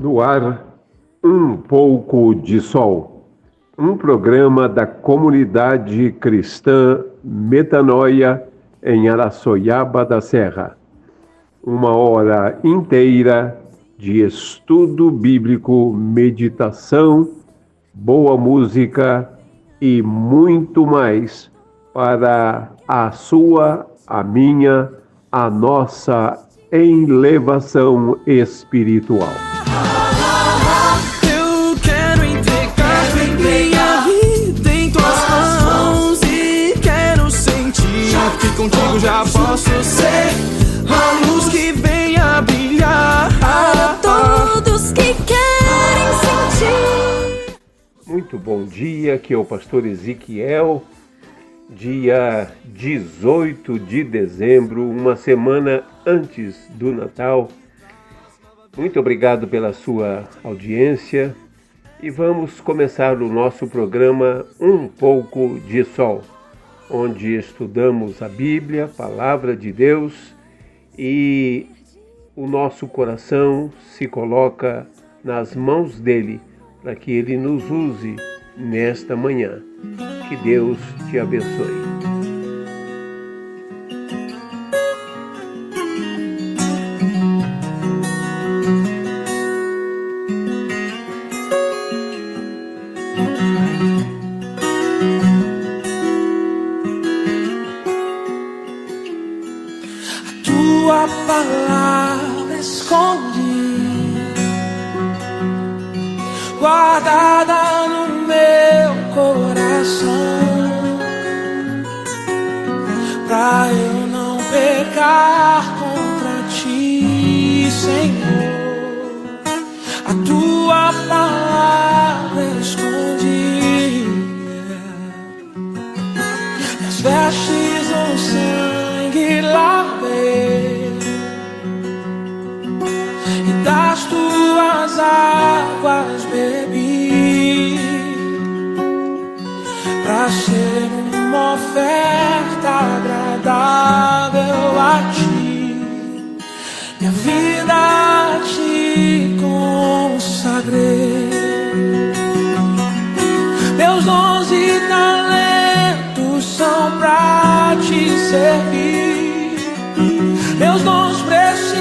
No ar, Um Pouco de Sol, um programa da comunidade cristã Metanoia em Araçoiaba da Serra. Uma hora inteira de estudo bíblico, meditação, boa música e muito mais para a sua, a minha, a nossa elevação espiritual. Eu quero entregar minha vida em tuas mãos e quero sentir que contigo já posso ser a luz que vem a brilhar para todos que querem sentir. Muito bom dia, aqui é o pastor Ezequiel. Dia 18 de dezembro, uma semana antes do Natal. Muito obrigado pela sua audiência e vamos começar o nosso programa Um Pouco de Sol, onde estudamos a Bíblia, a Palavra de Deus, e o nosso coração se coloca nas mãos dele para que ele nos use nesta manhã. Que Deus te abençoe. Tua palavra escondi, guardada no meu coração, pra eu não pecar contra ti, Senhor. A tua palavra escondi, nas vestes no sangue lavei, e das tuas águas bebi, pra ser uma oferta agradável a ti. Minha vida a ti consagrei, meus dons e talentos são pra te servir, meus dons preciosos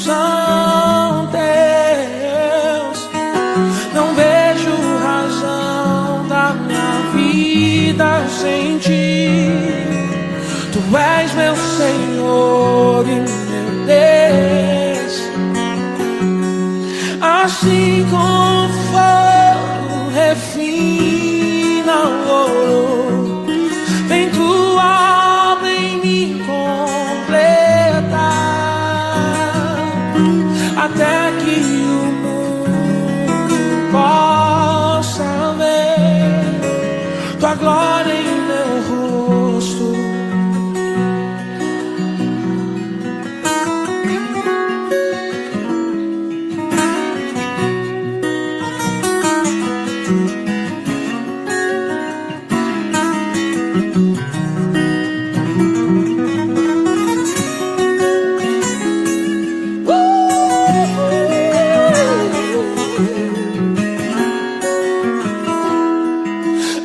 são teus. Não vejo razão da minha vida sem ti. Tu és meu Senhor e meu Deus. Assim como fogo refina o ouro, vem tua obra em mim completar, até que o mundo possa ver tua glória em meu rosto.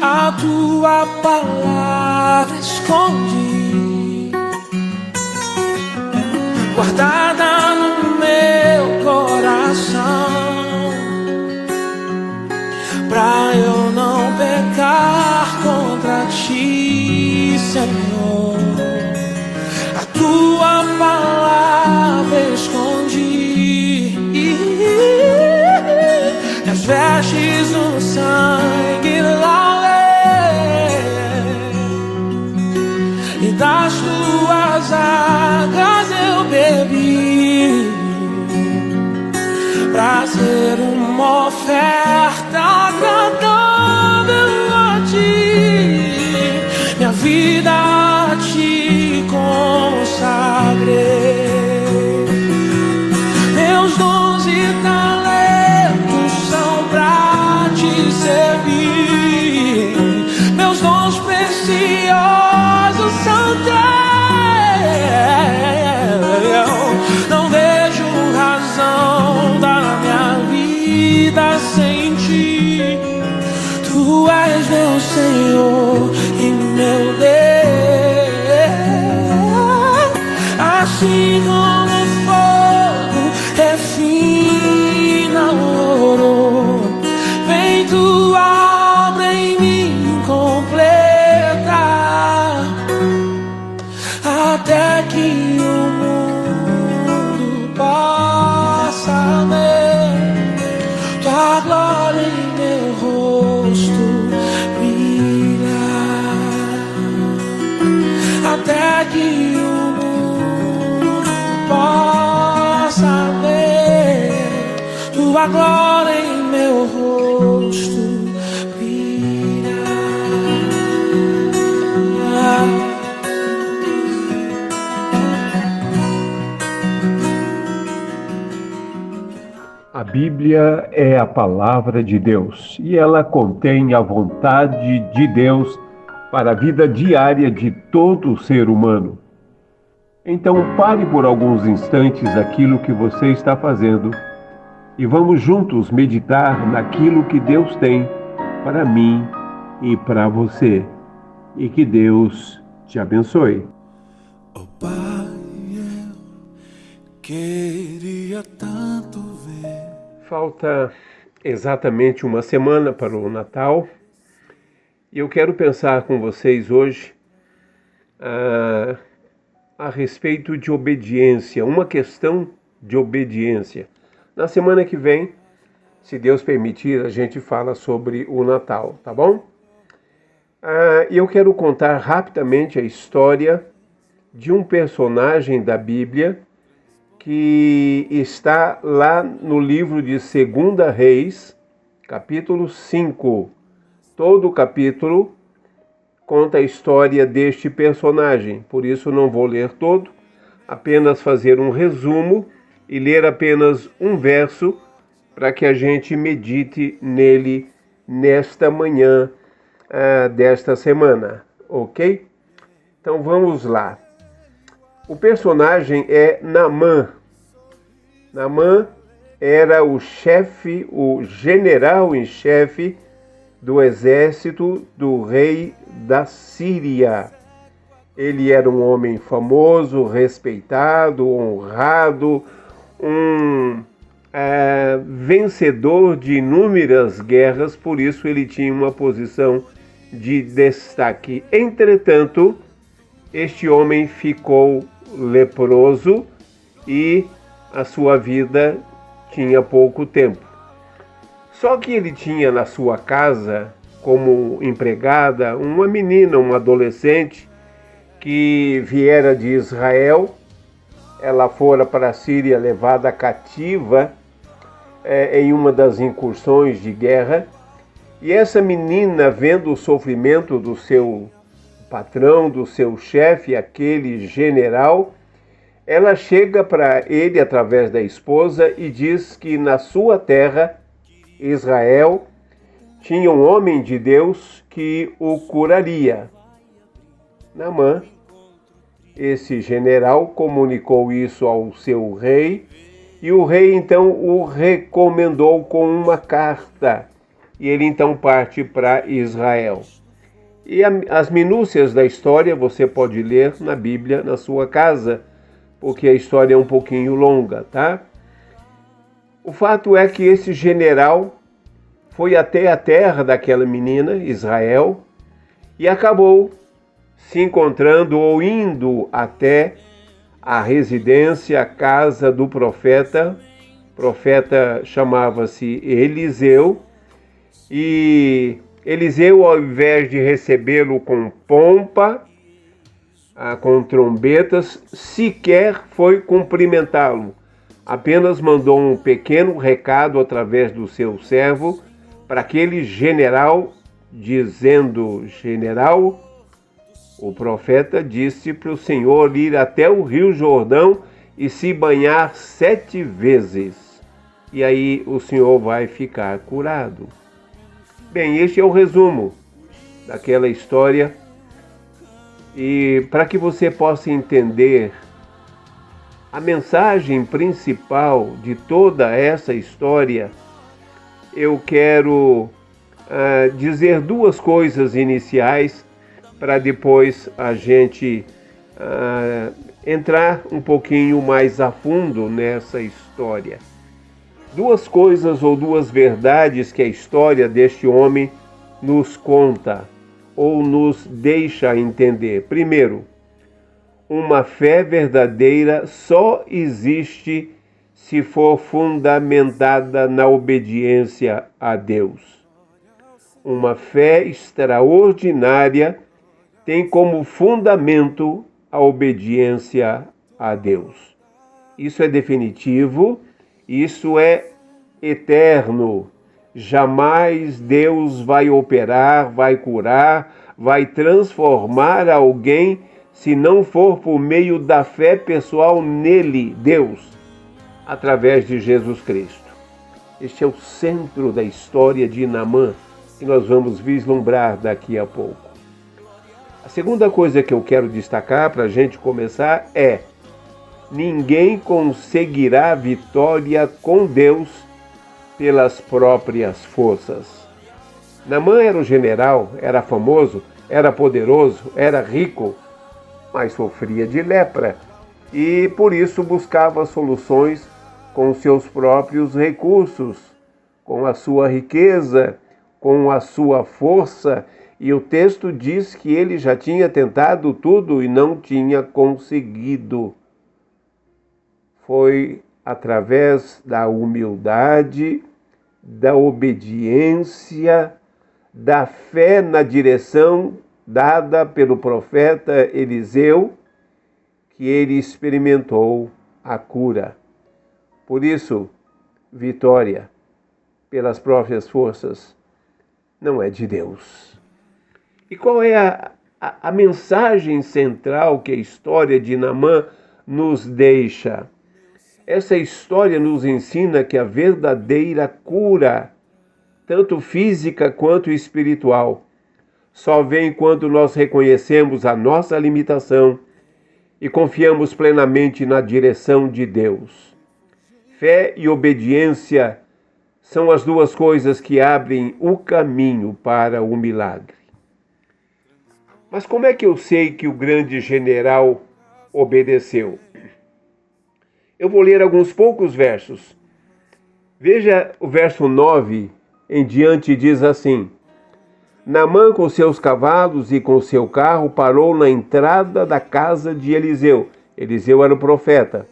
A tua palavra escondi, guardada no meu coração, pra eu não pecar contra ti, Senhor. A tua palavra escondi, as vestes no sangue lavei, e das tuas águas eu bebi, pra ser uma oferta agradável a ti. Minha vida como fogo, refina o ouro. Vem tua obra em mim completa, até que o mundo possa ver tua glória em meu rosto brilhar, até que o mundo possa ver tua glória em meu rosto brilhar. A Bíblia é a palavra de Deus e ela contém a vontade de Deus para a vida diária de todo ser humano. Então pare por alguns instantes aquilo que você está fazendo e vamos juntos meditar naquilo que Deus tem para mim e para você. E que Deus te abençoe. Oh Pai, eu queria tanto ver. Falta exatamente uma semana para o Natal e eu quero pensar com vocês hoje a respeito de obediência, uma questão de obediência. Na semana que vem, se Deus permitir, a gente fala sobre o Natal, tá bom? E eu quero contar rapidamente a história de um personagem da Bíblia que está lá no livro de 2 Reis, capítulo 5. Todo o capítulo conta a história deste personagem, por isso não vou ler todo, apenas fazer um resumo e ler apenas um verso para que a gente medite nele nesta manhã desta semana, ok? Então vamos lá. O personagem é Naamã. Naamã era o chefe, o general em chefe do exército do rei da Síria. Ele era um homem famoso, respeitado, honrado, um vencedor de inúmeras guerras, por isso ele tinha uma posição de destaque. Entretanto, este homem ficou leproso e a sua vida tinha pouco tempo. Só que ele tinha na sua casa, como empregada, uma menina, uma adolescente, que viera de Israel. Ela fora para a Síria levada cativa em uma das incursões de guerra. E essa menina, vendo o sofrimento do seu patrão, do seu chefe, aquele general, ela chega para ele através da esposa e diz que na sua terra, Israel, tinha um homem de Deus que o curaria. Naamã, esse general, comunicou isso ao seu rei e o rei então o recomendou com uma carta. E ele então parte para Israel. E as minúcias da história você pode ler na Bíblia, na sua casa, porque a história é um pouquinho longa, tá? O fato é que esse general foi até a terra daquela menina, Israel, e acabou se encontrando ou indo até a residência, a casa do profeta. O profeta chamava-se Eliseu, e Eliseu, ao invés de recebê-lo com pompa, com trombetas, sequer foi cumprimentá-lo. Apenas mandou um pequeno recado através do seu servo para aquele general, dizendo: general, o profeta disse para o Senhor ir até o rio Jordão e se banhar 7 vezes. E aí o Senhor vai ficar curado. Bem, este é o resumo daquela história. E para que você possa entender a mensagem principal de toda essa história, eu quero dizer 2 coisas iniciais para depois a gente entrar um pouquinho mais a fundo nessa história. Duas coisas ou duas verdades que a história deste homem nos conta ou nos deixa entender. Primeiro, uma fé verdadeira só existe se for fundamentada na obediência a Deus. Uma fé extraordinária tem como fundamento a obediência a Deus. Isso é definitivo, isso é eterno. Jamais Deus vai operar, vai curar, vai transformar alguém se não for por meio da fé pessoal nele, Deus, através de Jesus Cristo. Este é o centro da história de Naamã, que nós vamos vislumbrar daqui a pouco. A segunda coisa que eu quero destacar para a gente começar é: ninguém conseguirá vitória com Deus pelas próprias forças. Naamã era um general, era famoso, era poderoso, era rico, mas sofria de lepra e por isso buscava soluções com seus próprios recursos, com a sua riqueza, com a sua força. E o texto diz que ele já tinha tentado tudo e não tinha conseguido. Foi através da humildade, da obediência, da fé na direção dada pelo profeta Eliseu que ele experimentou a cura. Por isso, vitória pelas próprias forças não é de Deus. E qual é a mensagem central que a história de Naamã nos deixa? Essa história nos ensina que a verdadeira cura, tanto física quanto espiritual, só vem quando nós reconhecemos a nossa limitação e confiamos plenamente na direção de Deus. Fé e obediência são as duas coisas que abrem o caminho para o milagre. Mas como é que eu sei que o grande general obedeceu? Eu vou ler alguns poucos versos. Veja o verso 9 em diante, diz assim: Naamã com seus cavalos e com seu carro parou na entrada da casa de Eliseu. Eliseu era o profeta.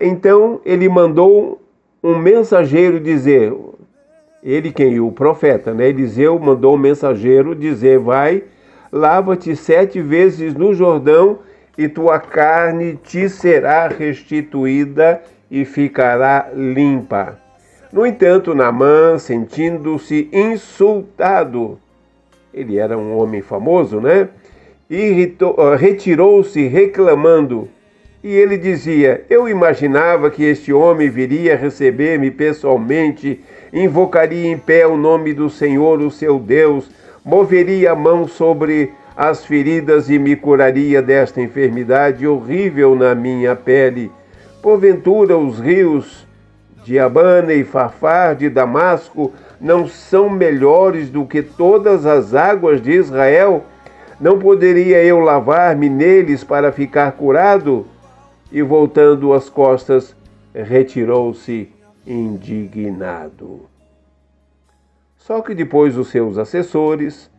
Então ele mandou um mensageiro dizer, o profeta, né? Eliseu mandou um mensageiro dizer: vai, lava-te 7 vezes no Jordão e tua carne te será restituída e ficará limpa. No entanto, Naamã, sentindo-se insultado, ele era um homem famoso, né? Retirou-se reclamando. E ele dizia: eu imaginava que este homem viria receber-me pessoalmente, invocaria em pé o nome do Senhor, o seu Deus, moveria a mão sobre as feridas e me curaria desta enfermidade horrível na minha pele. Porventura os rios de Abana e Farfar de Damasco não são melhores do que todas as águas de Israel? Não poderia eu lavar-me neles para ficar curado? E voltando as costas, retirou-se indignado. Só que depois os seus assessores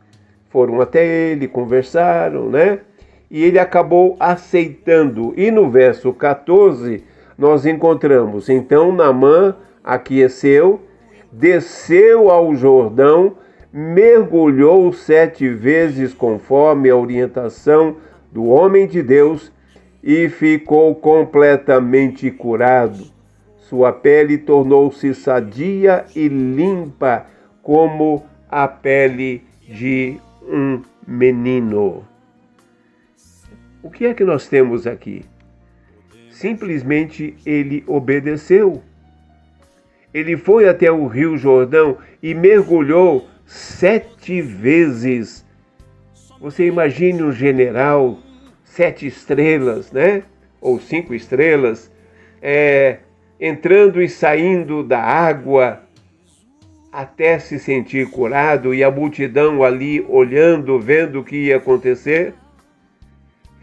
foram até ele, conversaram, né? E ele acabou aceitando. E no verso 14, nós encontramos: então Naamã aqueceu, desceu ao Jordão, mergulhou 7 vezes conforme a orientação do homem de Deus e ficou completamente curado. Sua pele tornou-se sadia e limpa como a pele de um menino. O que é que nós temos aqui? Simplesmente ele obedeceu. Ele foi até o Rio Jordão e mergulhou 7 vezes. Você imagine um general, 7 estrelas, né? Ou 5 estrelas, entrando e saindo da água até se sentir curado, e a multidão ali olhando, vendo o que ia acontecer.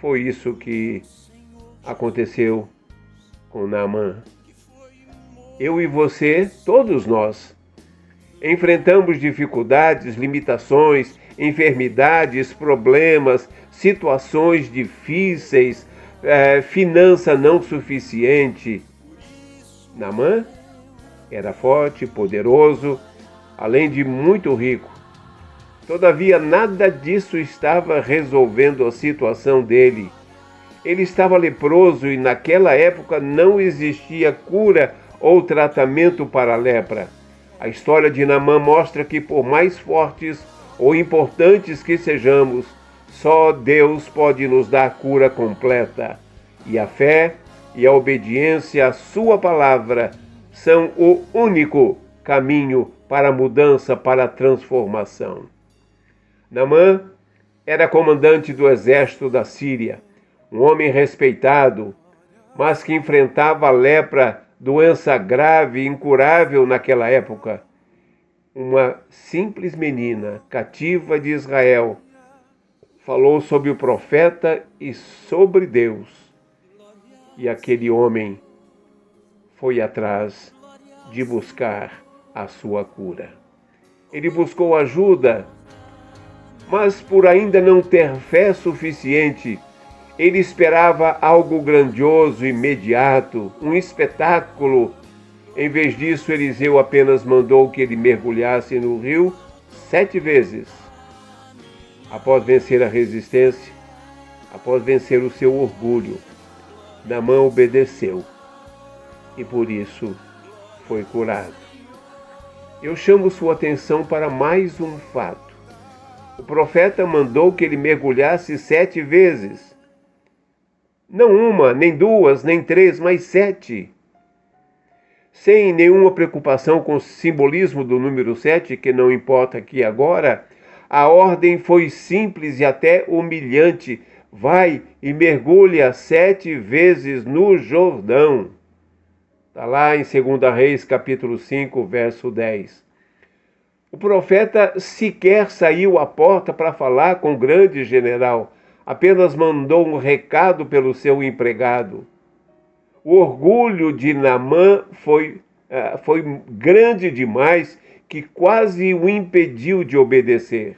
Foi isso que aconteceu com Naamã. Eu e você, todos nós, enfrentamos dificuldades, limitações, enfermidades, problemas, situações difíceis, finança não suficiente. Naamã era forte, poderoso, além de muito rico. Todavia, nada disso estava resolvendo a situação dele. Ele estava leproso e naquela época não existia cura ou tratamento para a lepra. A história de Naamã mostra que por mais fortes ou importantes que sejamos, só Deus pode nos dar cura completa. E a fé e a obediência à sua palavra são o único caminho para a mudança, para a transformação. Naamã era comandante do exército da Síria, um homem respeitado, mas que enfrentava a lepra, doença grave e incurável naquela época. Uma simples menina cativa de Israel falou sobre o profeta e sobre Deus. E aquele homem foi atrás de buscar a sua cura. Ele buscou ajuda, mas por ainda não ter fé suficiente, ele esperava algo grandioso, imediato, um espetáculo. Em vez disso, Eliseu apenas mandou que ele mergulhasse no rio 7 vezes. Após vencer a resistência, após vencer o seu orgulho, Naamã obedeceu e por isso foi curado. Eu chamo sua atenção para mais um fato. O profeta mandou que ele mergulhasse 7 vezes. Não uma, nem 2, nem 3, mas 7. Sem nenhuma preocupação com o simbolismo do número 7, que não importa aqui agora, a ordem foi simples e até humilhante. Vai e mergulha 7 vezes no Jordão. Está lá em 2 Reis, capítulo 5, verso 10. O profeta sequer saiu à porta para falar com o grande general. Apenas mandou um recado pelo seu empregado. O orgulho de Naamã foi grande demais, que quase o impediu de obedecer.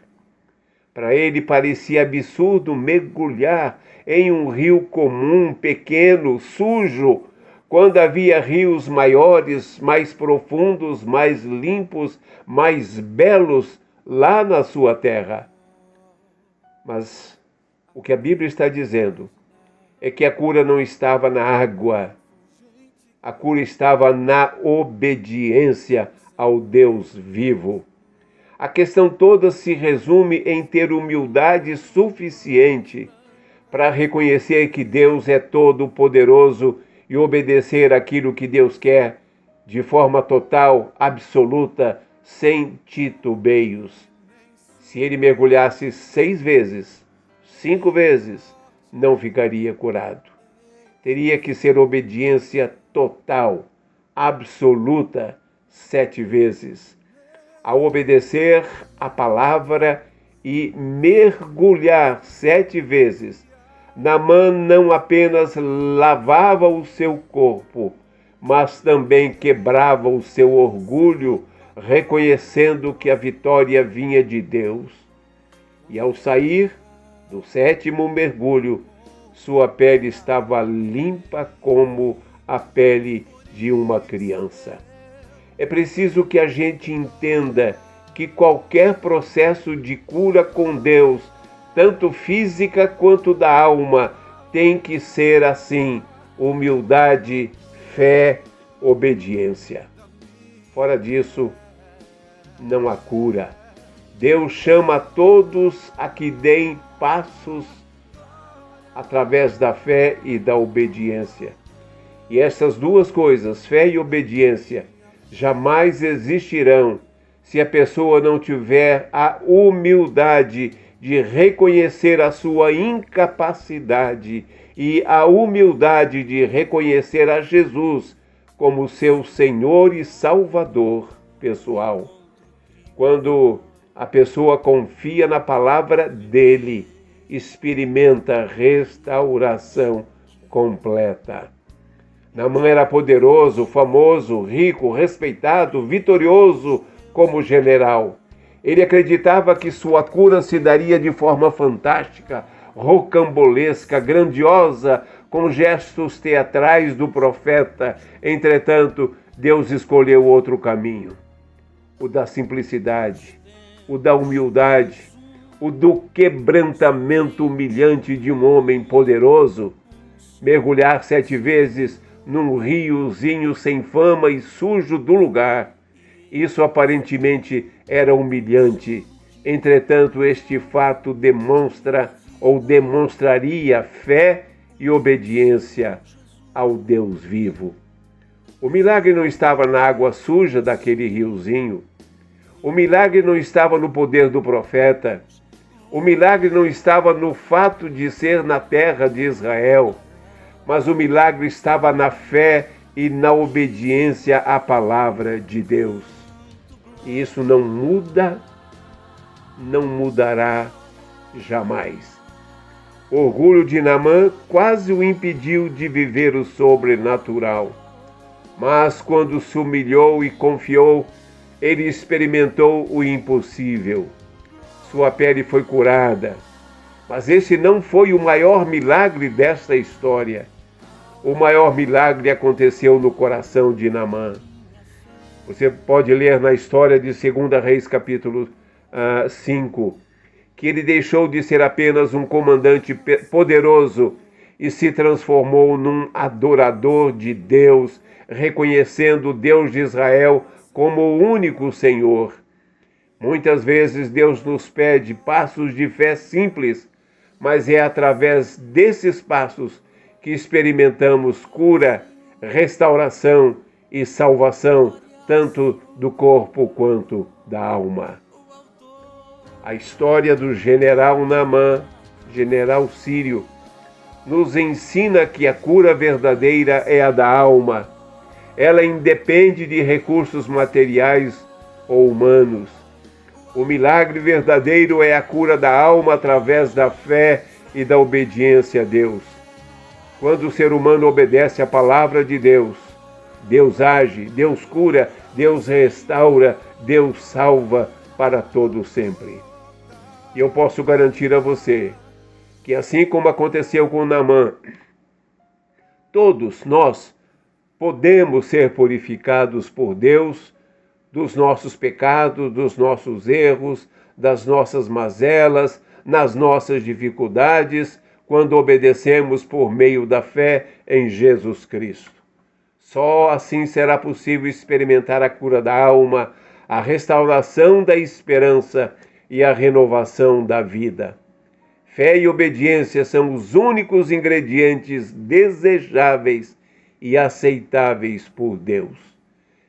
Para ele parecia absurdo mergulhar em um rio comum, pequeno, sujo, quando havia rios maiores, mais profundos, mais limpos, mais belos lá na sua terra. Mas o que a Bíblia está dizendo é que a cura não estava na água. A cura estava na obediência ao Deus vivo. A questão toda se resume em ter humildade suficiente para reconhecer que Deus é todo-poderoso e obedecer aquilo que Deus quer de forma total, absoluta, sem titubeios. Se ele mergulhasse 6 vezes, 5 vezes, não ficaria curado. Teria que ser obediência total, absoluta, 7 vezes. Ao obedecer a palavra e mergulhar 7 vezes, Naamã não apenas lavava o seu corpo, mas também quebrava o seu orgulho, reconhecendo que a vitória vinha de Deus. E ao sair do 7º mergulho, sua pele estava limpa como a pele de uma criança. É preciso que a gente entenda que qualquer processo de cura com Deus, tanto física quanto da alma, tem que ser assim: humildade, fé, obediência. Fora disso, não há cura. Deus chama a todos a que deem passos através da fé e da obediência. E essas duas coisas, fé e obediência, jamais existirão se a pessoa não tiver a humildade de reconhecer a sua incapacidade e a humildade de reconhecer a Jesus como seu Senhor e Salvador pessoal. Quando a pessoa confia na palavra dele experimenta restauração completa. Naamã era poderoso, famoso, rico, respeitado, vitorioso como general. Ele acreditava que sua cura se daria de forma fantástica, rocambolesca, grandiosa, com gestos teatrais do profeta. Entretanto, Deus escolheu outro caminho, o da simplicidade, o da humildade, o do quebrantamento humilhante de um homem poderoso. Mergulhar 7 vezes num riozinho sem fama e sujo do lugar. Isso aparentemente era humilhante. Entretanto, este fato demonstra ou demonstraria fé e obediência ao Deus vivo. O milagre não estava na água suja daquele riozinho. O milagre não estava no poder do profeta. O milagre não estava no fato de ser na terra de Israel. Mas o milagre estava na fé e na obediência à palavra de Deus. E isso não muda, não mudará jamais. O orgulho de Naamã quase o impediu de viver o sobrenatural. Mas quando se humilhou e confiou, ele experimentou o impossível. Sua pele foi curada. Mas esse não foi o maior milagre desta história. O maior milagre aconteceu no coração de Naamã. Você pode ler na história de 2 Reis, capítulo 5, que ele deixou de ser apenas um comandante poderoso e se transformou num adorador de Deus, reconhecendo o Deus de Israel como o único Senhor. Muitas vezes Deus nos pede passos de fé simples, mas é através desses passos que experimentamos cura, restauração e salvação, tanto do corpo quanto da alma. A história do general Naamã, general sírio, nos ensina que a cura verdadeira é a da alma. Ela independe de recursos materiais ou humanos. O milagre verdadeiro é a cura da alma através da fé e da obediência a Deus. Quando o ser humano obedece à palavra de Deus, Deus age, Deus cura, Deus restaura, Deus salva para todo sempre. E eu posso garantir a você que assim como aconteceu com Naamã, todos nós podemos ser purificados por Deus dos nossos pecados, dos nossos erros, das nossas mazelas, nas nossas dificuldades, quando obedecemos por meio da fé em Jesus Cristo. Só assim será possível experimentar a cura da alma, a restauração da esperança e a renovação da vida. Fé e obediência são os únicos ingredientes desejáveis e aceitáveis por Deus.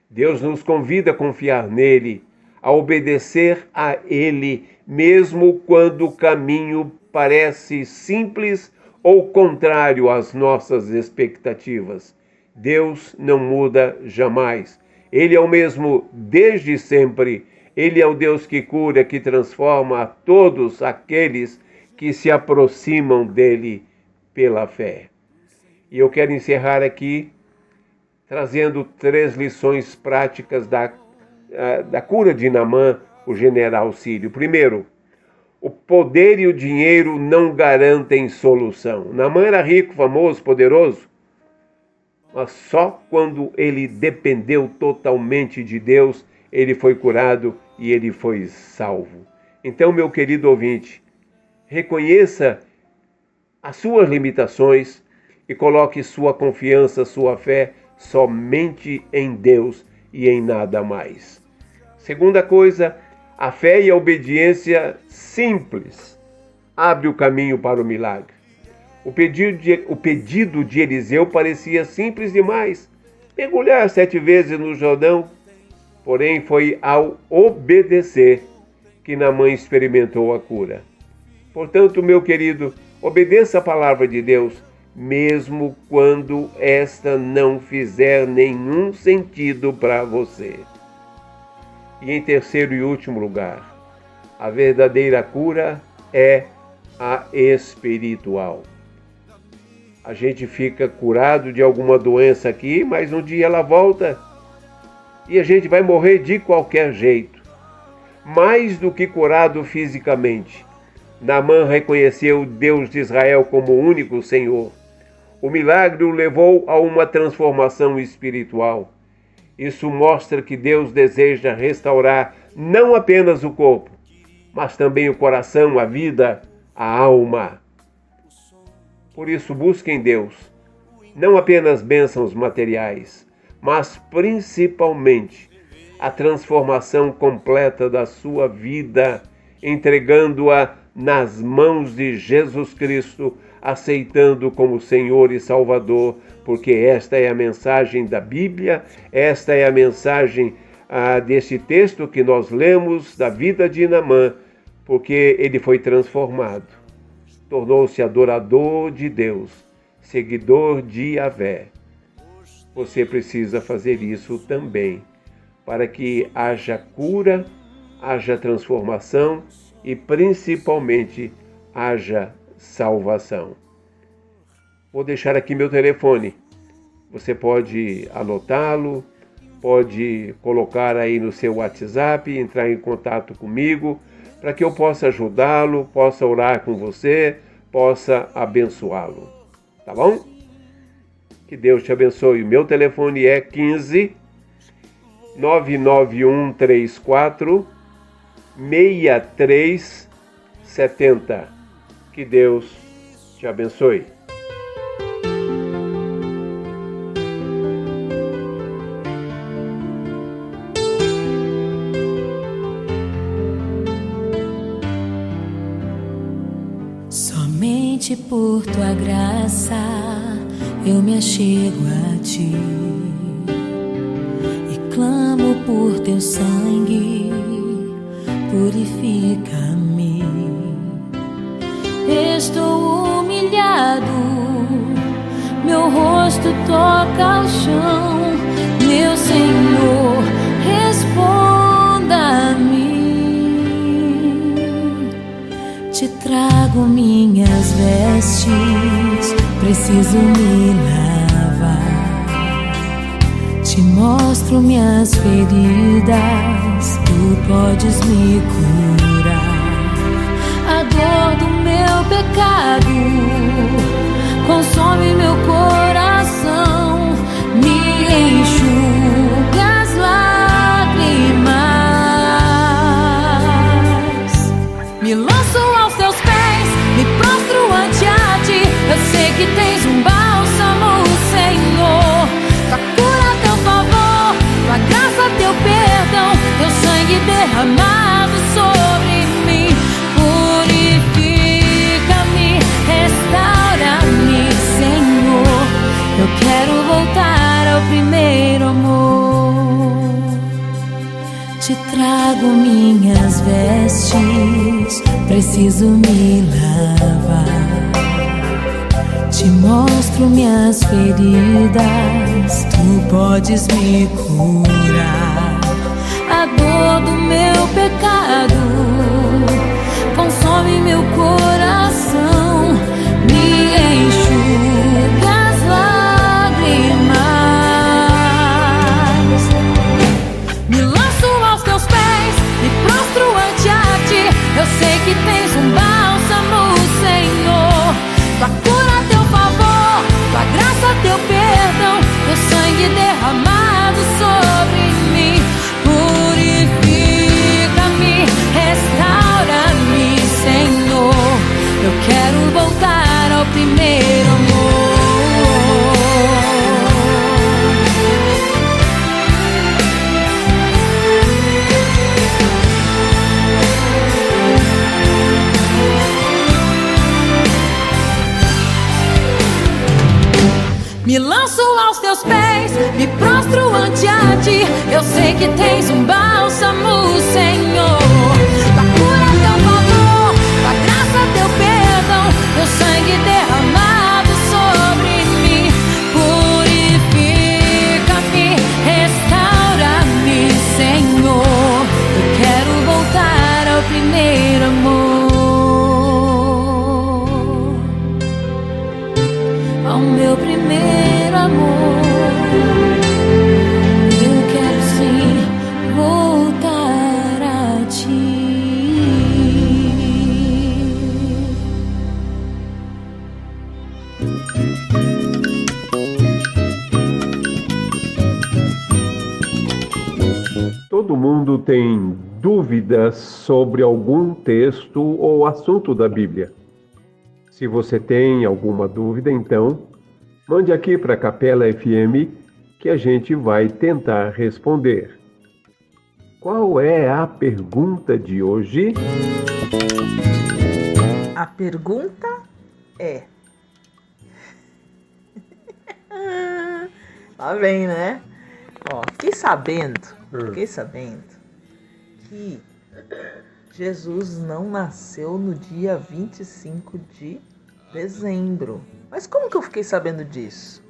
Deus nos convida a confiar nele, a obedecer a ele, mesmo quando o caminho parece simples ou contrário às nossas expectativas. Deus não muda jamais. Ele é o mesmo desde sempre. Ele é o Deus que cura, que transforma a todos aqueles que se aproximam dele pela fé. E eu quero encerrar aqui trazendo 3 lições práticas da cura de Naamã, o general sírio. Primeiro, o poder e o dinheiro não garantem solução. Naamã era rico, famoso, poderoso, mas só quando ele dependeu totalmente de Deus, ele foi curado e ele foi salvo. Então, meu querido ouvinte, reconheça as suas limitações e coloque sua confiança, sua fé somente em Deus e em nada mais. Segunda coisa, a fé e a obediência simples abre o caminho para o milagre. O pedido de Eliseu parecia simples demais. Mergulhar 7 vezes no Jordão. Porém, foi ao obedecer que Naamã experimentou a cura. Portanto, meu querido, obedeça a palavra de Deus, mesmo quando esta não fizer nenhum sentido para você. E em terceiro e último lugar, a verdadeira cura é a espiritual. A gente fica curado de alguma doença aqui, mas um dia ela volta e a gente vai morrer de qualquer jeito. Mais do que curado fisicamente, Naamã reconheceu Deus de Israel como o único Senhor. O milagre o levou a uma transformação espiritual. Isso mostra que Deus deseja restaurar não apenas o corpo, mas também o coração, a vida, a alma. Por isso, busque em Deus não apenas bênçãos materiais, mas principalmente a transformação completa da sua vida, entregando-a nas mãos de Jesus Cristo, aceitando como Senhor e Salvador, porque esta é a mensagem da Bíblia, esta é a mensagem desse texto que nós lemos da vida de Naamã, porque ele foi transformado, tornou-se adorador de Deus, seguidor de Yahvé. Você precisa fazer isso também, para que haja cura, haja transformação e principalmente haja salvação. Vou deixar aqui meu telefone. Você pode anotá-lo, pode colocar aí no seu WhatsApp, entrar em contato comigo, para que eu possa ajudá-lo, possa orar com você, possa abençoá-lo. Tá bom? Que Deus te abençoe. O meu telefone é 15 99134 6370. Que Deus te abençoe. Somente por tua graça eu me achego a ti e clamo por teu sangue, purifica-me. Estou humilhado, meu rosto toca ao chão. Meu Senhor, responda-me. Te trago minhas vestes, preciso me lavar. Te mostro minhas feridas, tu podes me curar. A dor do meu pecado consome meu coração, me enxuga as lágrimas. Me lanço aos teus pés, me prostro ante a ti. Eu sei que tens um bálsamo, Senhor. Tua cura, teu favor, tua graça, teu perdão, teu sangue derramado sobre mim. Purifica-me, restaura-me, Senhor. Eu quero voltar ao primeiro amor. Te trago minhas vestes, preciso me lavar. Te mostro minhas feridas, tu podes me curar. A dor do meu pecado consome meu coração, me enxuga as lágrimas. Me lanço aos teus pés, me prostro ante a ti. Eu sei que tens um bálsamo, Senhor. Tua cura, teu favor, tua graça, teu perdão, teu sangue derramado sobre mim. Purifica-me, restaura-me, Senhor. Eu quero voltar ao primeiro amor. Me lanço aos teus pés, me prostro ante a ti. Eu sei que tens um bálsamo, Senhor. Tua cura, teu favor, tua graça, teu perdão, teu sangue derramado sobre mim. Purifica-me, restaura-me, Senhor. Eu quero voltar ao primeiro amor. Todo mundo tem dúvidas sobre algum texto ou assunto da Bíblia. Se você tem alguma dúvida, então, mande aqui para a Capela FM que a gente vai tentar responder. Qual é a pergunta de hoje? A pergunta é... Lá vem, né? Ó, fiquei sabendo que Jesus não nasceu no dia 25 de dezembro. Mas como que eu fiquei sabendo disso?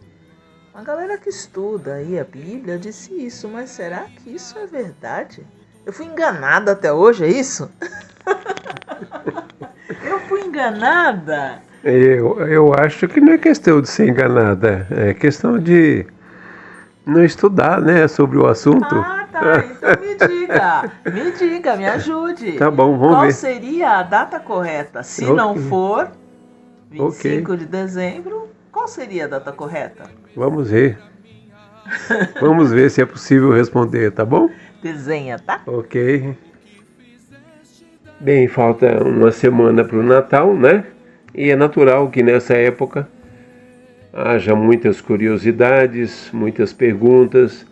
A galera que estuda aí a Bíblia disse isso, mas será que isso é verdade? Eu fui enganada até hoje, é isso? Eu fui enganada? Eu acho que não é questão de ser enganada, é questão de não estudar, né, sobre o assunto. Ah, tá. Então me diga, me ajude. Tá bom, vamos ver. Qual seria a data correta? Se não for 25 de dezembro, qual seria a data correta? Vamos ver. Vamos ver se é possível responder, tá bom? Desenha, tá? Ok. Bem, falta uma semana para o Natal, né? E é natural que nessa época haja muitas curiosidades, muitas perguntas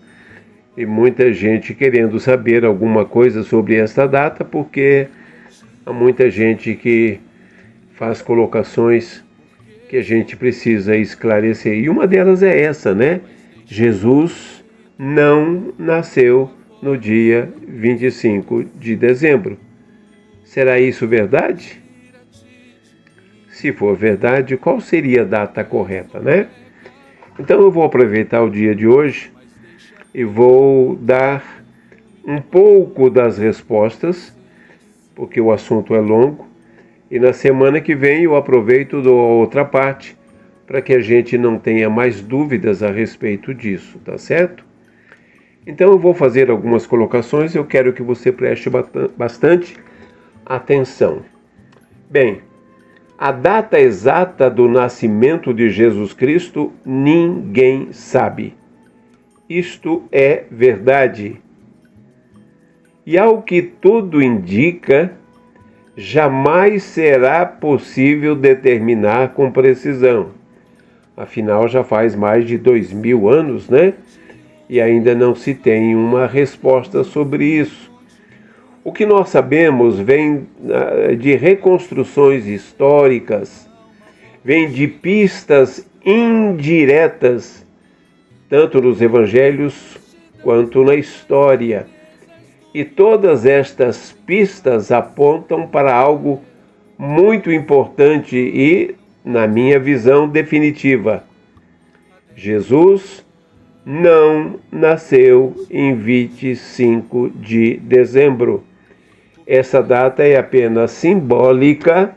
e muita gente querendo saber alguma coisa sobre esta data, porque há muita gente que faz colocações que a gente precisa esclarecer. E uma delas é essa, né? Jesus não nasceu no dia 25 de dezembro. Será isso verdade? Se for verdade, qual seria a data correta, né? Então eu vou aproveitar o dia de hoje e vou dar um pouco das respostas, porque o assunto é longo, e na semana que vem eu aproveito e dou a outra parte, para que a gente não tenha mais dúvidas a respeito disso, tá certo? Então eu vou fazer algumas colocações, eu quero que você preste bastante atenção. Bem, a data exata do nascimento de Jesus Cristo ninguém sabe. Isto é verdade. E ao que tudo indica, jamais será possível determinar com precisão. Afinal, já faz mais de 2000 anos, né? E ainda não se tem uma resposta sobre isso. O que nós sabemos vem de reconstruções históricas, vem de pistas indiretas, tanto nos evangelhos quanto na história. E todas estas pistas apontam para algo muito importante e, na minha visão, definitiva. Jesus não nasceu em 25 de dezembro. Essa data é apenas simbólica,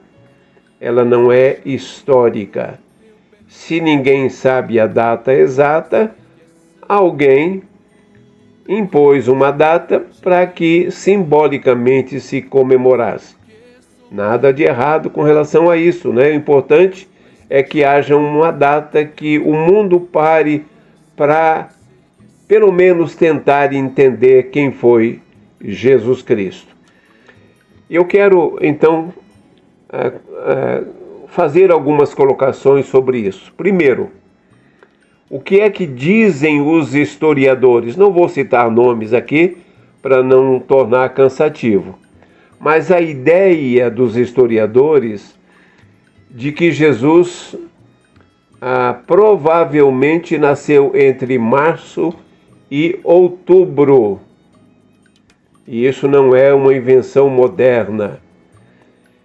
ela não é histórica. Se ninguém sabe a data exata, alguém impôs uma data para que simbolicamente se comemorasse. Nada de errado com relação a isso, né? O importante é que haja uma data que o mundo pare para, pelo menos, tentar entender quem foi Jesus Cristo. Eu quero, então, fazer algumas colocações sobre isso. Primeiro, o que é que dizem os historiadores? Não vou citar nomes aqui para não tornar cansativo, mas a ideia dos historiadores de que Jesus provavelmente nasceu entre março e outubro. E isso não é uma invenção moderna.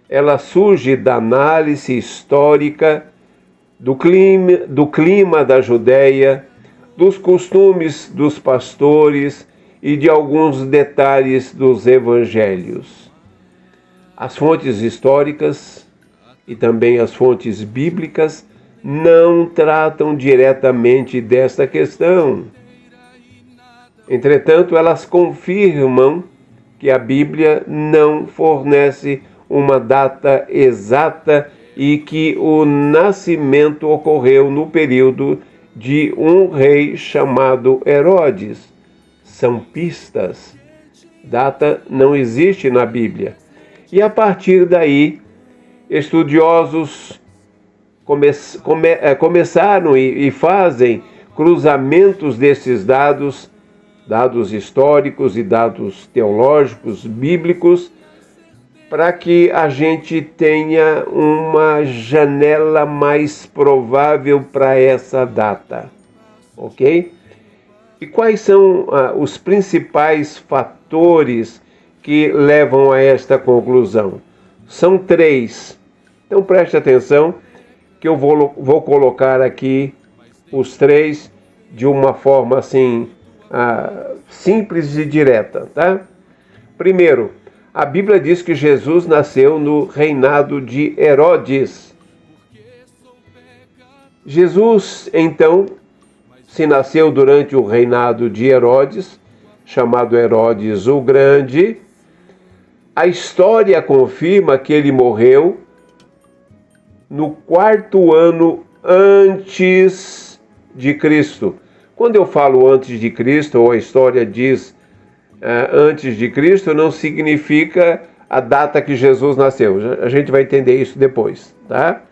Ela surge da análise histórica do clima da Judéia, dos costumes dos pastores e de alguns detalhes dos evangelhos. As fontes históricas e também as fontes bíblicas não tratam diretamente desta questão. Entretanto, elas confirmam que a Bíblia não fornece uma data exata e que o nascimento ocorreu no período de um rei chamado Herodes. São pistas. Data não existe na Bíblia. E a partir daí, estudiosos começaram e fazem cruzamentos desses dados históricos e dados teológicos, bíblicos, para que a gente tenha uma janela mais provável para essa data, ok? E quais são os principais fatores que levam a esta conclusão? São 3. Então preste atenção que eu vou colocar aqui os 3 de uma forma assim simples e direta, tá? Primeiro, a Bíblia diz que Jesus nasceu no reinado de Herodes. Jesus, então, se nasceu durante o reinado de Herodes, chamado Herodes o Grande. A história confirma que ele morreu no 4º ano antes de Cristo. Quando eu falo antes de Cristo, ou a história diz antes de Cristo, não significa a data que Jesus nasceu. A gente vai entender isso depois, tá?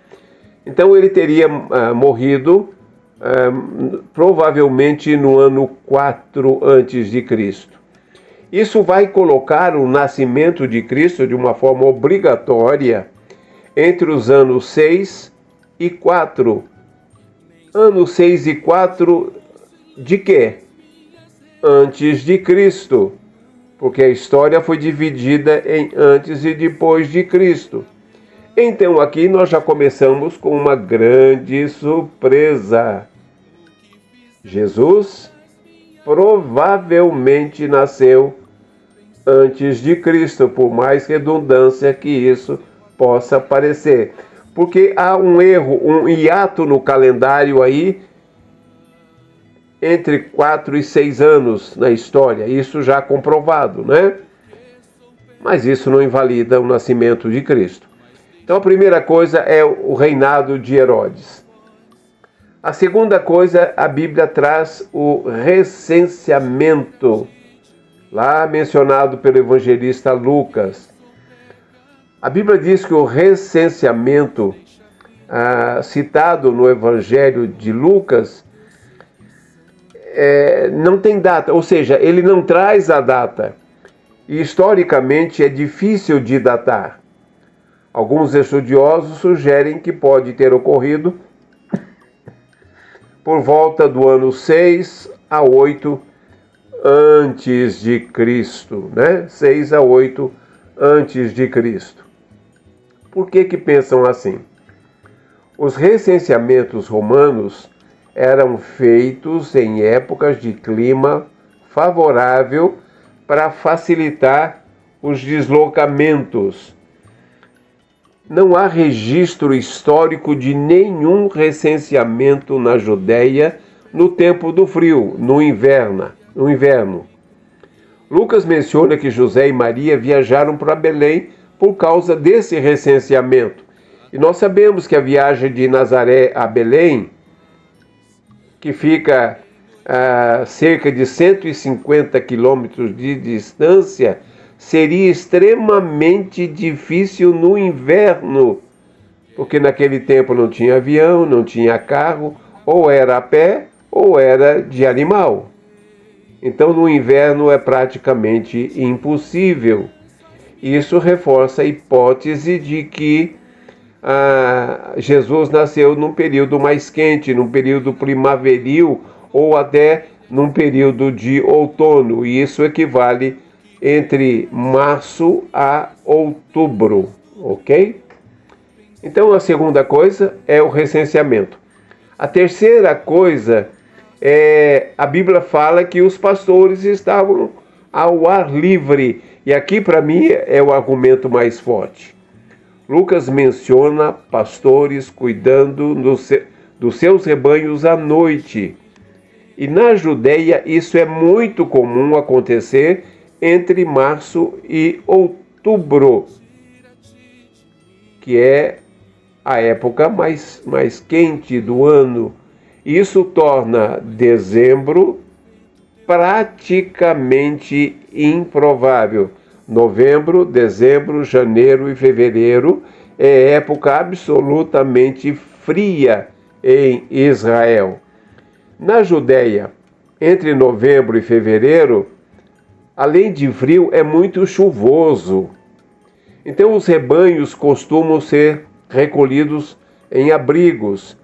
Então ele teria morrido provavelmente no ano 4 antes de Cristo. Isso vai colocar o nascimento de Cristo de uma forma obrigatória entre os anos 6 e 4. Anos 6 e 4 de quê? Antes de Cristo, porque a história foi dividida em antes e depois de Cristo. Então aqui nós já começamos com uma grande surpresa. Jesus provavelmente nasceu antes de Cristo, por mais redundância que isso possa parecer. Porque há um erro, um hiato no calendário aí, entre 4 e 6 anos na história, isso já comprovado, né? Mas isso não invalida o nascimento de Cristo. Então a primeira coisa é o reinado de Herodes. A segunda coisa, a Bíblia traz o recenseamento, lá mencionado pelo evangelista Lucas. A Bíblia diz que o recenseamento citado no Evangelho de Lucas não tem data, ou seja, ele não traz a data. E historicamente é difícil de datar. Alguns estudiosos sugerem que pode ter ocorrido por volta do ano 6 a 8 antes de Cristo, né? 6 a 8 antes de Cristo. Por que pensam assim? Os recenseamentos romanos eram feitos em épocas de clima favorável para facilitar os deslocamentos. Não há registro histórico de nenhum recenseamento na Judéia no tempo do frio, no inverno. Lucas menciona que José e Maria viajaram para Belém por causa desse recenseamento. E nós sabemos que a viagem de Nazaré a Belém, que fica a cerca de 150 quilômetros de distância, seria extremamente difícil no inverno, porque naquele tempo não tinha avião, não tinha carro, ou era a pé ou era de animal. Então no inverno é praticamente impossível. Isso reforça a hipótese de que Jesus nasceu num período mais quente, num período primaveril ou até num período de outono, e isso equivale entre março a outubro, ok? Então a segunda coisa é o recenseamento. A terceira coisa é a Bíblia fala que os pastores estavam ao ar livre, e aqui para mim é o argumento mais forte. Lucas menciona pastores cuidando dos seus rebanhos à noite. E na Judéia isso é muito comum acontecer entre março e outubro, que é a época mais quente do ano. Isso torna dezembro praticamente improvável. Novembro, dezembro, janeiro e fevereiro é época absolutamente fria em Israel. Na Judéia, entre novembro e fevereiro, além de frio, é muito chuvoso. Então os rebanhos costumam ser recolhidos em abrigos.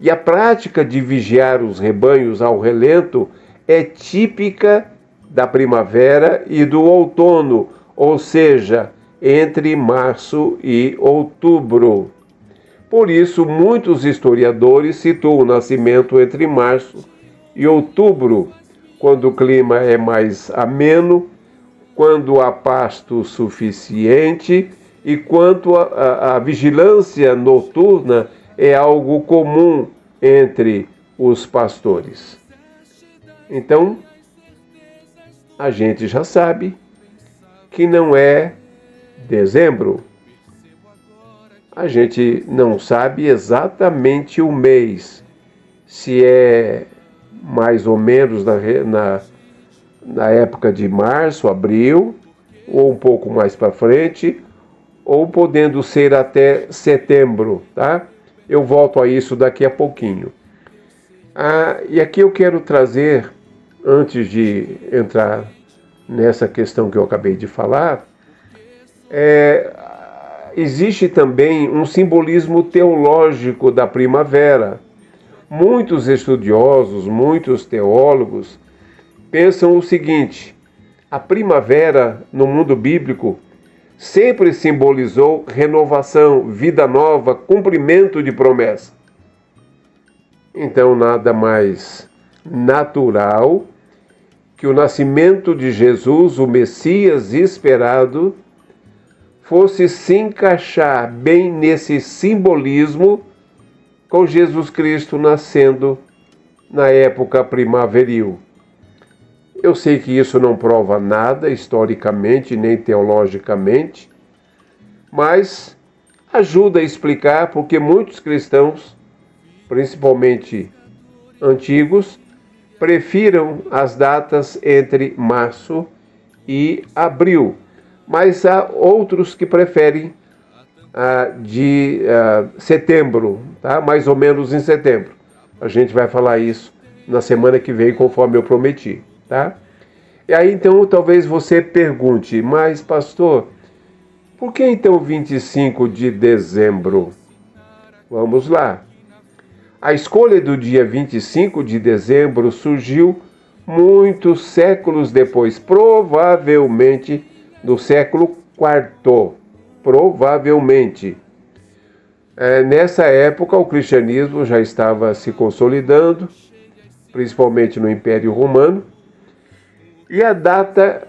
E a prática de vigiar os rebanhos ao relento é típica da primavera e do outono, ou seja, entre março e outubro. Por isso, muitos historiadores situam o nascimento entre março e outubro, quando o clima é mais ameno, quando há pasto suficiente e quando a vigilância noturna é algo comum entre os pastores. Então, a gente já sabe que não é dezembro. A gente não sabe exatamente o mês, se é mais ou menos na época de março, abril, ou um pouco mais para frente, ou podendo ser até setembro, tá? Eu volto a isso daqui a pouquinho. E aqui eu quero trazer, antes de entrar nessa questão que eu acabei de falar, existe também um simbolismo teológico da primavera. Muitos estudiosos, muitos teólogos pensam o seguinte: a primavera no mundo bíblico sempre simbolizou renovação, vida nova, cumprimento de promessa. Então, nada mais natural que o nascimento de Jesus, o Messias esperado, fosse se encaixar bem nesse simbolismo, com Jesus Cristo nascendo na época primaveril. Eu sei que isso não prova nada historicamente nem teologicamente, mas ajuda a explicar porque muitos cristãos, principalmente antigos, prefiram as datas entre março e abril, mas há outros que preferem de setembro, tá? Mais ou menos em setembro. A gente vai falar isso na semana que vem, conforme eu prometi, tá? E aí então talvez você pergunte, mas pastor, por que então 25 de dezembro? Vamos lá. A escolha do dia 25 de dezembro surgiu muitos séculos depois, provavelmente no século IV, provavelmente. Nessa época o cristianismo já estava se consolidando, principalmente no Império Romano, e a data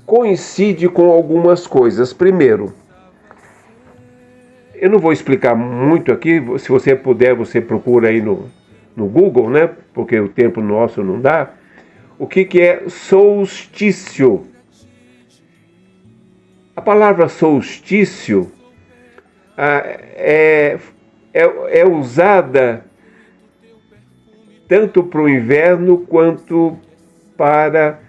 coincide com algumas coisas. Primeiro, eu não vou explicar muito aqui, se você puder, você procura aí no Google, né? Porque o tempo nosso não dá. O que é solstício? A palavra solstício é usada tanto para o inverno quanto para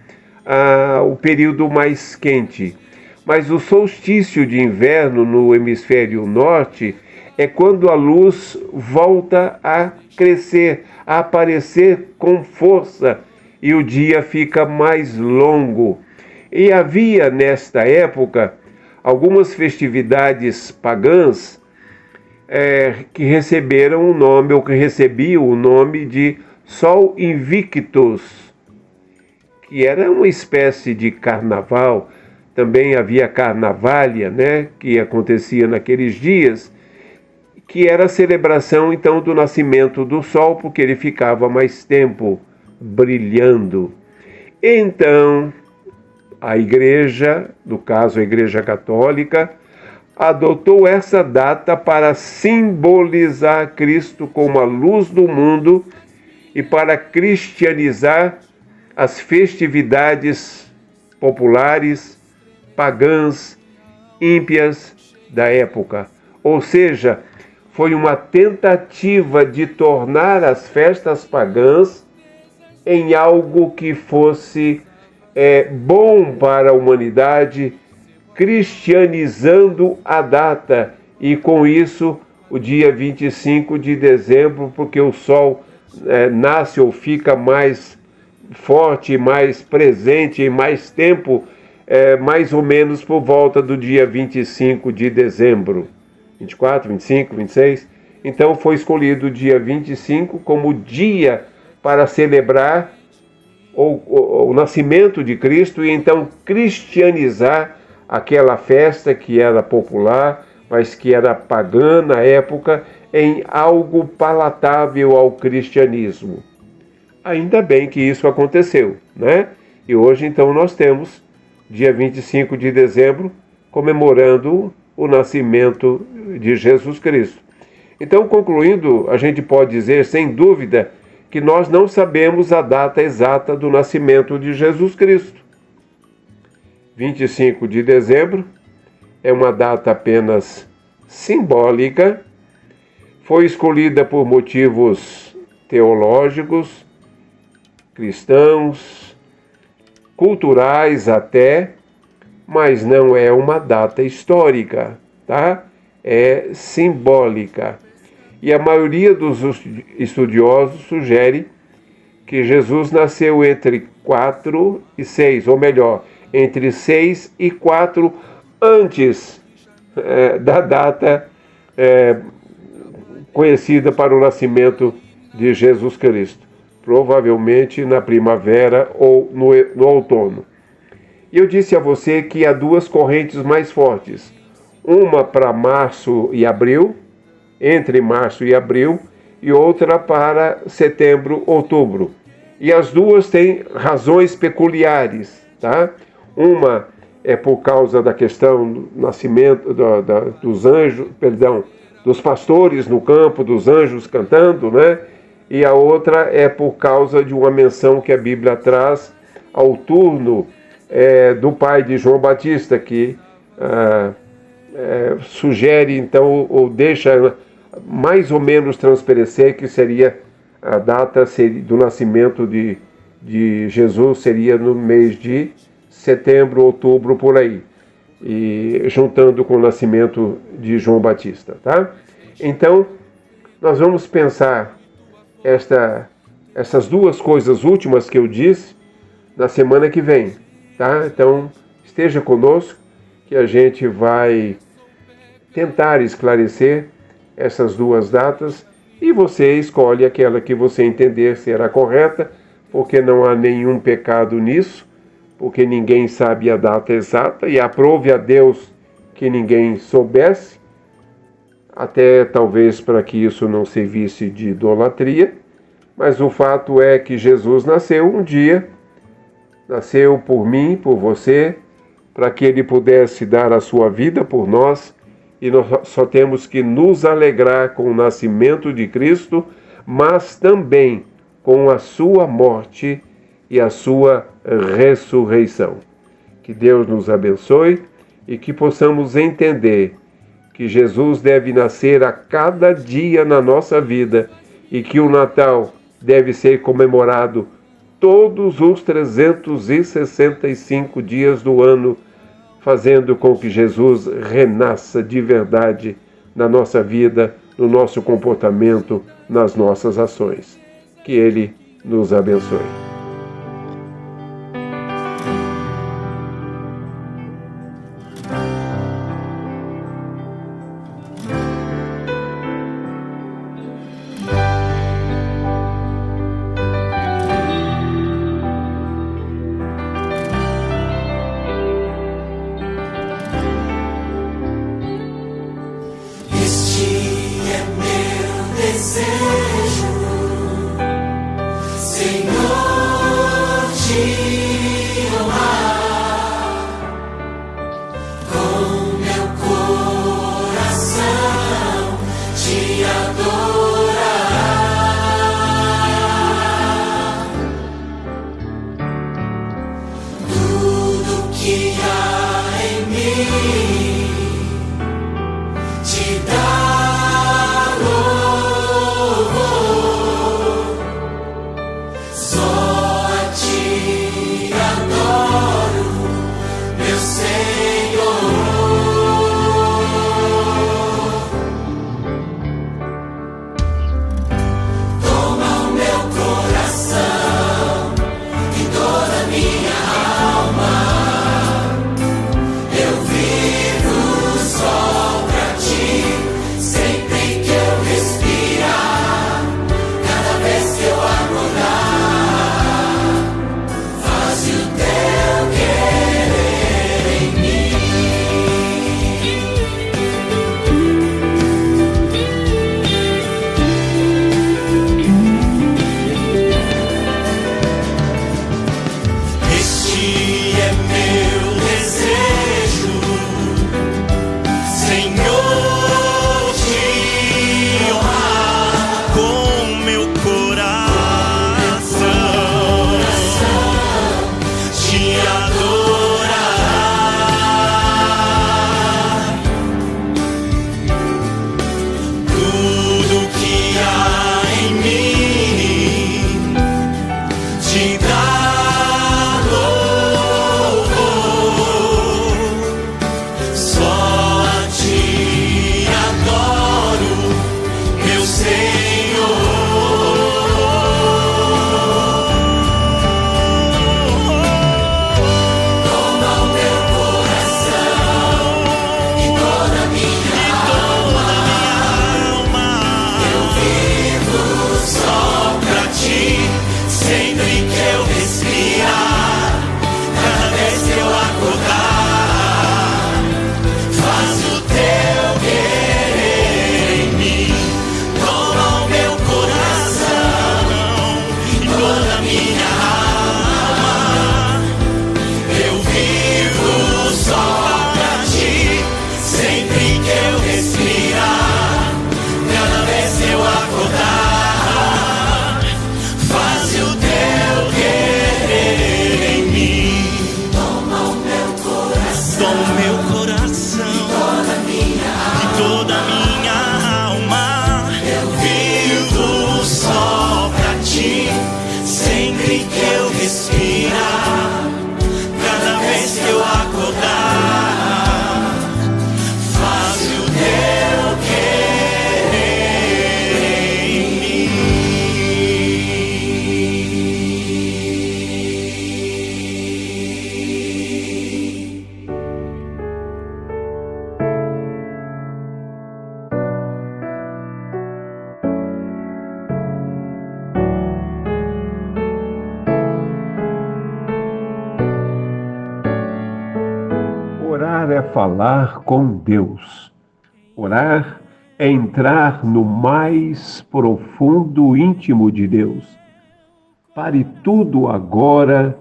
o período mais quente. Mas o solstício de inverno no hemisfério norte é quando a luz volta a crescer, a aparecer com força e o dia fica mais longo. E havia nesta época algumas festividades pagãs que receberam o nome, ou que recebiam o nome de Sol Invictus, que era uma espécie de carnaval. Também havia Carnavalia, né, que acontecia naqueles dias, que era a celebração então do nascimento do sol, porque ele ficava mais tempo brilhando. Então, a igreja, no caso a Igreja Católica, adotou essa data para simbolizar Cristo como a luz do mundo e para cristianizar as festividades populares, pagãs, ímpias da época. Ou seja, foi uma tentativa de tornar as festas pagãs em algo que fosse bom para a humanidade, cristianizando a data, e com isso o dia 25 de dezembro, porque o sol nasce ou fica mais forte, mais presente em mais tempo, mais ou menos por volta do dia 25 de dezembro. 24, 25, 26. Então foi escolhido o dia 25 como dia para celebrar o nascimento de Cristo, e então cristianizar aquela festa que era popular, mas que era pagã na época, em algo palatável ao cristianismo. Ainda bem que isso aconteceu, né? E hoje então nós temos dia 25 de dezembro comemorando o nascimento de Jesus Cristo. Então, concluindo, a gente pode dizer sem dúvida que nós não sabemos a data exata do nascimento de Jesus Cristo. 25 de dezembro é uma data apenas simbólica, foi escolhida por motivos teológicos, cristãos, culturais até, mas não é uma data histórica, tá? É simbólica. E a maioria dos estudiosos sugere que Jesus nasceu entre 4 e 6, ou melhor, entre 6 e 4 antes da data conhecida para o nascimento de Jesus Cristo. Provavelmente na primavera ou no outono. E eu disse a você que há duas correntes mais fortes. Uma para março e abril, entre março e abril, e outra para setembro, outubro. E as duas têm razões peculiares, tá? Uma é por causa da questão do nascimento dos anjos, dos pastores no campo, dos anjos cantando, né? E a outra é por causa de uma menção que a Bíblia traz ao turno do pai de João Batista, que sugere, então, ou deixa mais ou menos transparecer que seria a data do nascimento de Jesus, seria no mês de setembro, outubro, por aí, e juntando com o nascimento de João Batista, tá? Então, nós vamos pensar essas duas coisas últimas que eu disse na semana que vem, tá? Então, esteja conosco, que a gente vai tentar esclarecer essas duas datas, e você escolhe aquela que você entender será correta, porque não há nenhum pecado nisso, porque ninguém sabe a data exata, e aprove a Deus que ninguém soubesse, até talvez para que isso não servisse de idolatria, mas o fato é que Jesus nasceu um dia, nasceu por mim, por você, para que ele pudesse dar a sua vida por nós, e nós só temos que nos alegrar com o nascimento de Cristo, mas também com a sua morte e a sua ressurreição. Que Deus nos abençoe e que possamos entender que Jesus deve nascer a cada dia na nossa vida e que o Natal deve ser comemorado todos os 365 dias do ano, fazendo com que Jesus renasça de verdade na nossa vida, no nosso comportamento, nas nossas ações. Que Ele nos abençoe. Desejo, Senhor, te amar com meu coração, te adorar. Tudo que há em mim te dá louvor. Só minha alma. Eu vivo só pra ti, sempre que eu respirar, cada vez que eu acordar, faz o teu querer em mim. Toma o meu coração, e toda a minha alma. Eu vivo só pra ti, sempre que eu respirar, cada vez que eu acordar, faz o teu querer em mim. Orar é falar com Deus. Orar é entrar no mais profundo íntimo de Deus. Pare tudo agora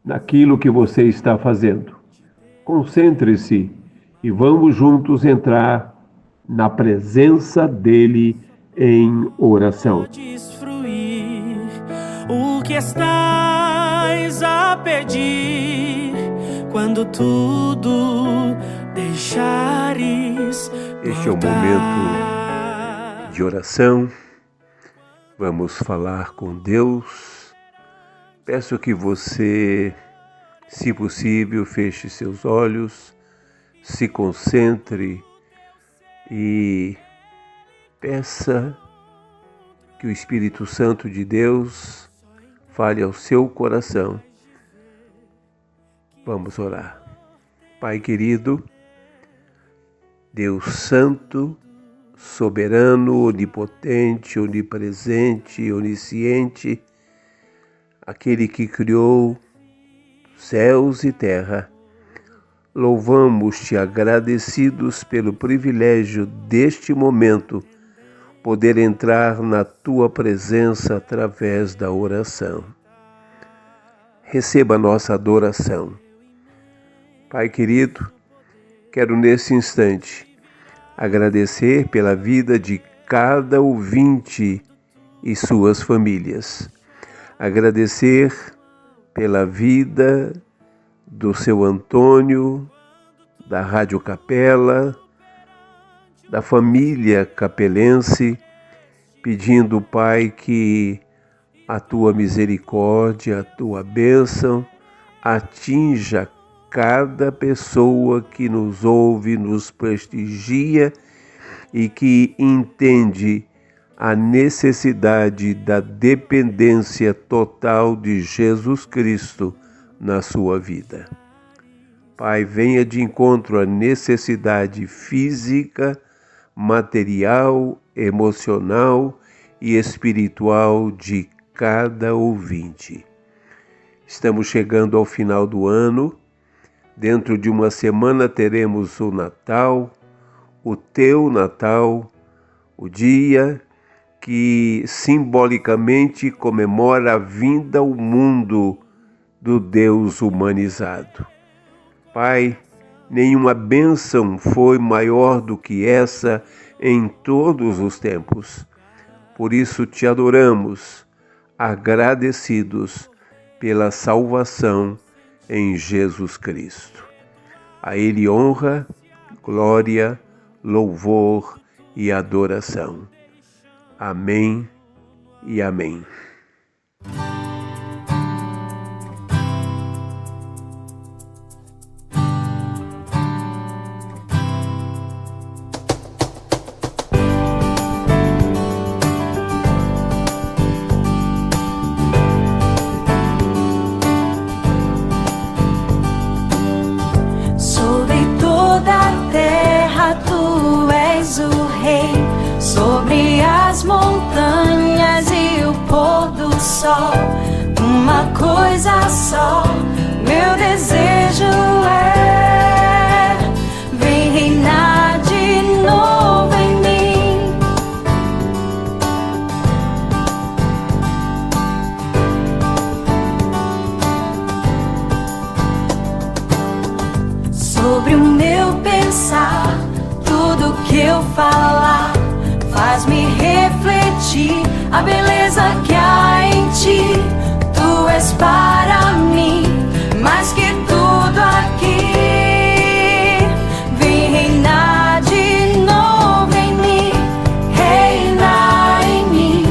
naquilo que você está fazendo. Concentre-se e vamos juntos entrar na presença dele em oração. Podes fruir o que estás a pedir quando tudo deixares. Este é o momento de oração. Vamos falar com Deus. Peço que você, se possível, feche seus olhos, se concentre e peça que o Espírito Santo de Deus fale ao seu coração. Vamos orar. Pai querido, Deus Santo, soberano, onipotente, onipresente, onisciente, aquele que criou céus e terra, louvamos-te agradecidos pelo privilégio deste momento, poder entrar na tua presença através da oração. Receba a nossa adoração. Pai querido, quero nesse instante agradecer pela vida de cada ouvinte e suas famílias. Agradecer pela vida do seu Antônio, da Rádio Capela, da família capelense, pedindo, Pai, que a tua misericórdia, a tua bênção atinja cada pessoa que nos ouve, nos prestigia e que entende a necessidade da dependência total de Jesus Cristo na sua vida. Pai, venha de encontro à necessidade física, material, emocional e espiritual de cada ouvinte. Estamos chegando ao final do ano. Dentro de uma semana teremos o Natal, o teu Natal, o dia que simbolicamente comemora a vinda ao mundo do Deus humanizado. Pai, nenhuma bênção foi maior do que essa em todos os tempos. Por isso te adoramos, agradecidos pela salvação em Jesus Cristo. A Ele honra, glória, louvor e adoração. Amém e amém. Sobre as montanhas e o pôr do sol, uma coisa só, meu desejo é: vem reinar de novo em mim. Sobre o meu pensar, tudo que eu falar faz-me refletir a beleza que há em ti. Tu és para mim mais que tudo aqui. Vem reinar de novo em mim, reinar em mim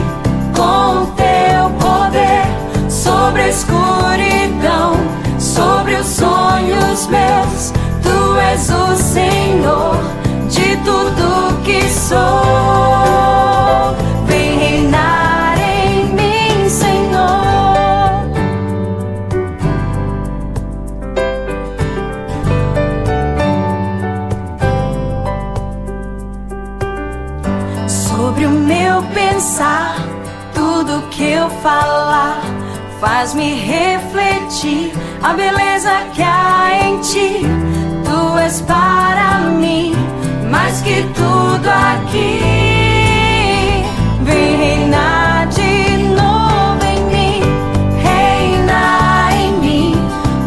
com teu poder sobre a escuridão, sobre os sonhos meus. Tu és o Senhor de tudo que sou. Vem reinar em mim, Senhor. Sobre o meu pensar, tudo que eu falar faz-me refletir a beleza que há em ti. Tu és para mim mais que tudo aqui. Vem reinar de novo em mim, reinar em mim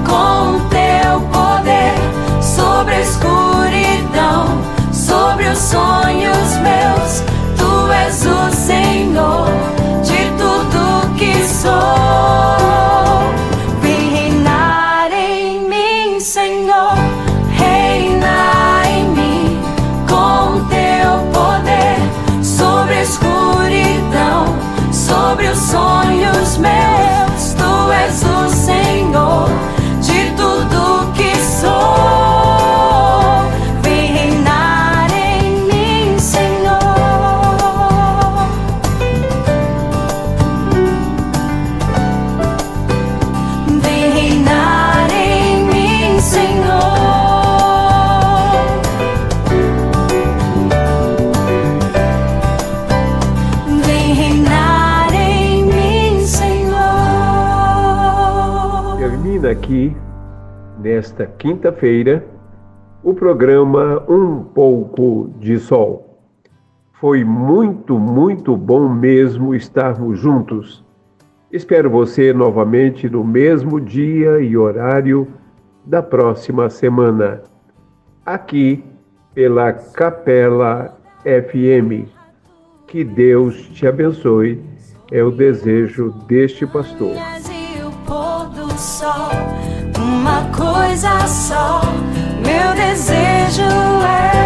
com teu poder sobre a escuridão, sobre os sonhos meus. Tu és o Senhor de tudo que sou. Vem reinar em mim, Senhor, reinar em mim com teu poder sobre a escuridão, sobre os sonhos meus. Tu és o Senhor de tudo que sou. Vem reinar em mim, Senhor. Vem reinar em mim, Senhor. Vem reinar em mim, Senhor. Termina aqui, nesta quinta-feira, o programa Um Pouco de Sol. Foi muito, muito bom mesmo estarmos juntos. Espero você novamente no mesmo dia e horário da próxima semana, aqui pela Capela FM. Que Deus te abençoe, é o desejo deste pastor. E o pôr do sol, uma coisa só, meu desejo é